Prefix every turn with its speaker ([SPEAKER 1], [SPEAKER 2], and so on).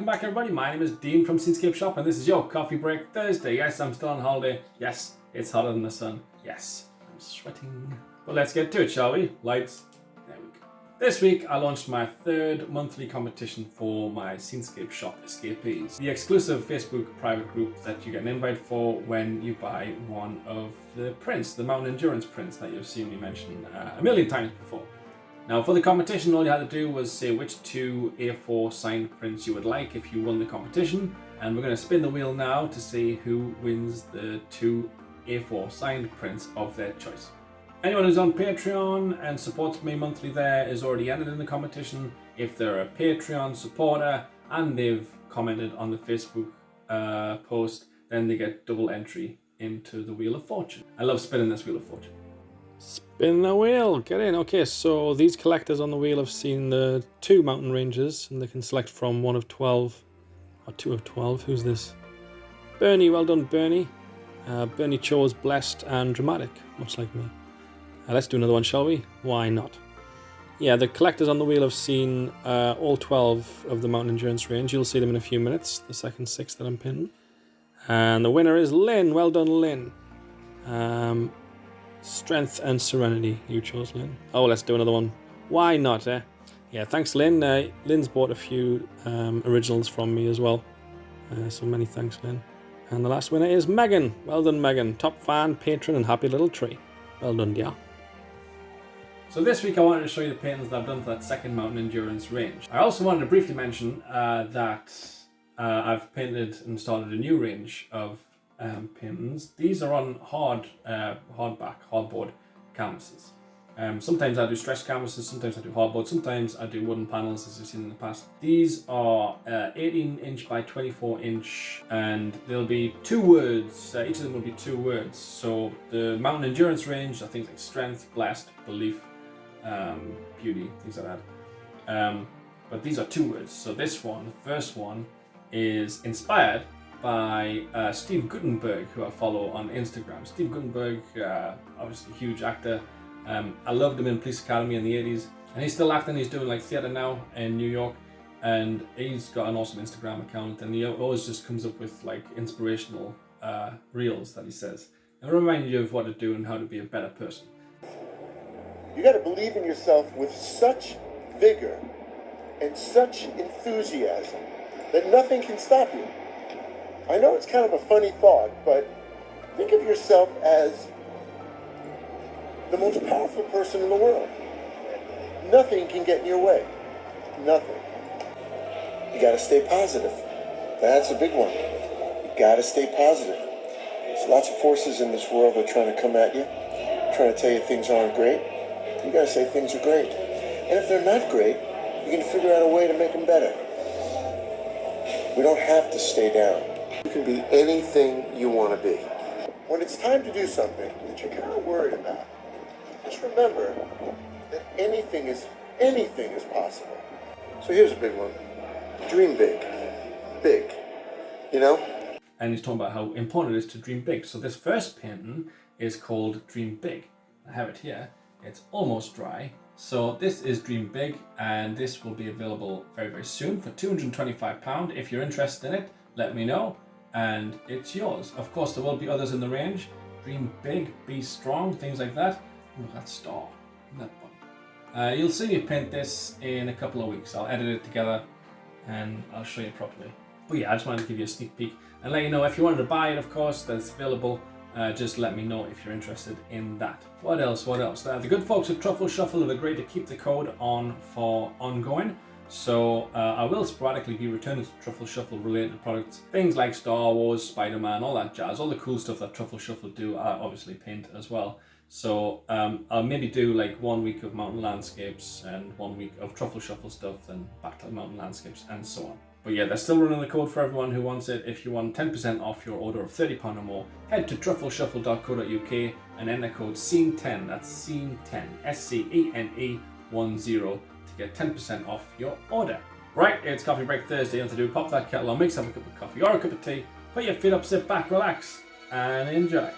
[SPEAKER 1] welcome back everybody. My name is Dean from Scenescapeshop and this is your Coffee Break Thursday. Yes, I'm still on holiday. Yes, it's hotter than the sun. Yes, I'm sweating. But let's get to it, shall we? Lights. There we go. This week I launched my third monthly competition for my Scenescapeshop Escapees. The exclusive Facebook private group that you get an invite for when you buy one of the prints, the mountain endurance prints that you've seen me mention a million times before. Now for the competition, all you had to do was say which two A4 signed prints you would like if you won the competition. And we're going to spin the wheel now to see who wins the two A4 signed prints of their choice. Anyone who's on Patreon and supports me monthly there is already entered in the competition. If they're a Patreon supporter and they've commented on the Facebook post, then they get double entry into the Wheel of Fortune. I love spinning this Wheel of Fortune. Spin the wheel, get in. Okay, so these collectors on the wheel have seen the two mountain ranges and they can select from one of 12 or two of 12. Who's this? Bernie, well done Bernie. Bernie chose blessed and dramatic, much like me. Let's do another one, shall we? Why not? Yeah, the collectors on the wheel have seen all 12 of the mountain endurance range. You'll see them in a few minutes, the second 6 that I'm pinning. And the winner is Lynn, well done Lynn. Strength and Serenity, you chose Lynn. Oh, let's do another one. Why not, eh? Yeah, thanks Lynn. Lynn's bought a few originals from me as well. So many thanks Lynn. And the last winner is Megan. Well done Megan. Top fan, patron and happy little tree. Well done, dear. So this week I wanted to show you the paintings that I've done for that second mountain endurance range. I also wanted to briefly mention that I've painted and started a new range of paintings. These are on hardboard canvases. Sometimes I do stretch canvases, sometimes I do hardboard, sometimes I do wooden panels as you've seen in the past. These are 18 inch by 24 inch and there'll be 2 words, each of them will be 2 words. So the mountain endurance range are things like strength, blessed, belief, beauty, things like that. But these are 2 words. So this one, the first one, is inspired by Steve Guttenberg, who I follow on Instagram. Steve Guttenberg, obviously a huge actor. I loved him in Police Academy in the 80s, and he's still acting. He's doing like theatre now in New York, and he's got an awesome Instagram account, and he always just comes up with like inspirational reels that he says, and remind you of what to do and how to be a better person.
[SPEAKER 2] You got to believe in yourself with such vigor and such enthusiasm that nothing can stop you. I know it's kind of a funny thought, but think of yourself as the most powerful person in the world. Nothing can get in your way. Nothing. You got to stay positive. That's a big one. You got to stay positive. There's lots of forces in this world that are trying to come at you, trying to tell you things aren't great. You got to say things are great. And if they're not great, you can figure out a way to make them better. We don't have to stay down. You can be anything you want to be. When it's time to do something that you're kind of worried about, just remember that anything is possible. So here's a big one. Dream big. Big. You know?
[SPEAKER 1] And he's talking about how important it is to dream big. So this first painting is called Dream Big. I have it here. It's almost dry. So this is Dream Big, and this will be available very, very soon for £225. If you're interested in it, let me know, and it's yours. Of course, there will be others in the range. Dream big, be strong, things like that. Look at that star. Isn't that funny? You'll see me paint this in a couple of weeks. I'll edit it together and I'll show you properly. But yeah, I just wanted to give you a sneak peek and let you know if you wanted to buy it, of course, that's available. Just let me know if you're interested in that. What else? The good folks at Truffle Shuffle have agreed to keep the code on for ongoing. So I will sporadically be returning to Truffle Shuffle related products. Things like Star Wars, Spider-Man, all that jazz. All the cool stuff that Truffle Shuffle do, I obviously paint as well. So I'll maybe do like 1 week of mountain landscapes and 1 week of Truffle Shuffle stuff, then back to mountain landscapes and so on. But yeah, they're still running the code for everyone who wants it. If you want 10% off your order of £30 or more, head to truffleshuffle.co.uk and enter code SCENE10, that's SCENE10, SCENE10, to get 10% off your order. Right, it's Coffee Break Thursday, and to do, pop that kettle on, make yourself a cup of coffee or a cup of tea, put your feet up, sit back, relax, and enjoy.